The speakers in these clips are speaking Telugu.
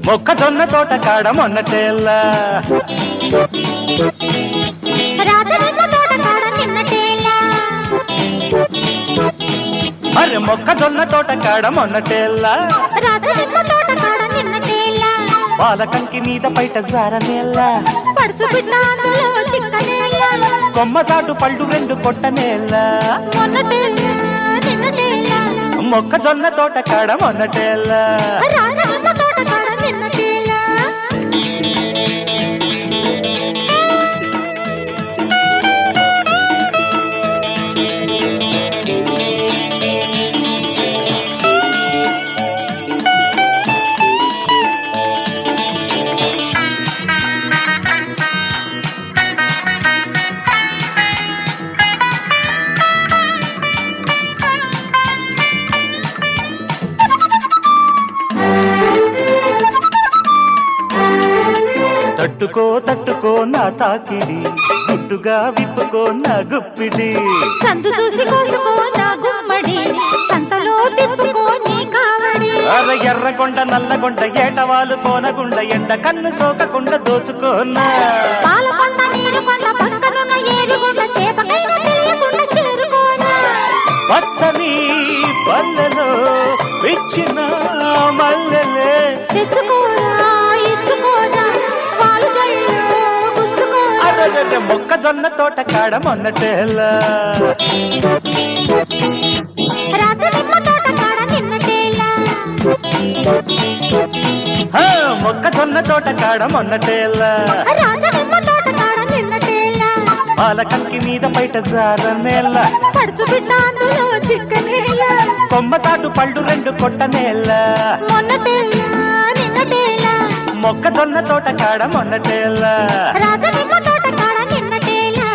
మొక్కజొన్న తోట కాడ మొన్నటేలా రాజనిమ్మ తోట కాడ నిన్నటేలా అరే మొక్కజొన్న తోట కాడ మొన్నటేలా రాజనిమ్మ తోట కాడ నిన్నటేలా పాలకంకి మీద బయట జారనేలా పడుచు బిడ్డ అందులో చిక్కనేలా కొమ్మ చాటు పళ్ళు రెండు కొట్టనేలా మొన్నటేలా నిన్నటేలా మొక్కజొన్న తోట కాడ మొన్నటేలా రాజనిమ్మ తోట కాడ నిన్నటేలా తట్టుకో తట్టుకో నా తాకిడి గుడ్డుగా విప్పుకో నా గుప్పిడి సందు చూసి కోసుకో నా గుమ్మడి సంతలో తిప్పుకో నీ కావడి అర ఎర్రగొండ నల్లగొండ ఏటవాలు కోనగుండ ఎండ కన్ను సోకకుండా దోచుకోనా పాలకొండ నీరుకొండ పక్కనున్న ఏరుకొండ చేపకైనా తెలియకుండా చేరుకోనా పచ్చని పల్లెలో విచ్చిన మల్లెలే తెచ్చుకోరా ఇచ్చుకోరా పాలు జల్లు గుచ్చుకోరా అరే మొక్కజొన్న తోట కాడ మొన్నటేలా రాజనిమ్మ తోట కాడ నిన్నటేలా మొక్కజొన్న తోట కాడ మొన్నటేలా రాజనిమ్మ తోట కాడ నిన్నటేలా పాలకంకి మీద బయట జారనేలా పడుచు బిడ్డ అందులో చిక్కనేలా కొమ్మ తాటు పళ్ళు రెండు కొట్టనేలా మొన్నటేలా నిన్నటేలా మొక్కజొన్న తోట కాడ మొన్నటేలా రాజనిమ్మ తోట కాడ నిన్నటేలా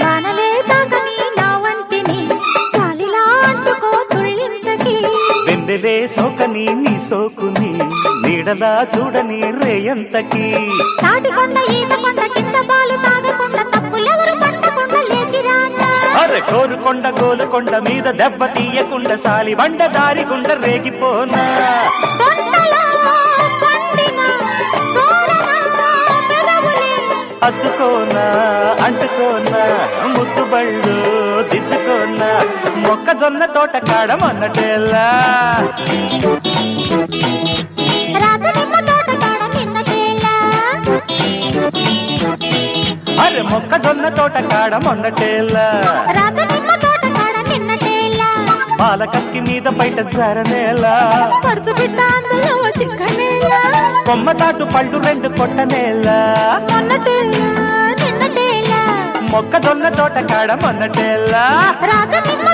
వానలే తాకని నా వంటిని గాలిలా అంటుకో తుళ్ళింతకి వెందెలే సోకని నీ సోకుని నీడలా చూడని రేయంతకి తాటికొండ ఈతకొండ కింద పాలు తాగకుండా తప్పులెవరు పట్టకుండా లేచిరానా అరే కోరుకొండ గోలుకొండ మీద దెబ్బ తీయకుండా సాలి బండ దారిగుండ రేగిపోనా తొండలో పండిన తోరణ పెదవులే అద్దుకోనా అంటుకోనా ముద్దు బళ్ళు దిద్దుకోనా మొక్కజొన్న తోట కాడ మొన్నటేలా రాజనిమ్మ తోట కాడ నిన్నటేలా అరే మొక్కజొన్న తోట కాడ మొన్నటేలా రాజనిమ్మ తోట కాడ నిన్నటేలా పాలకక్కి మీద బయట జారనేలా పడుచు బిడ్డ అందులో చిక్కనేలా కొమ్మ తాటు పళ్ళు రెండు కొట్టనేలా మొన్నటేలా నిన్నటేలా మొక్కజొన్న తోట కాడ మొన్నటేలా రాజనిమ్మ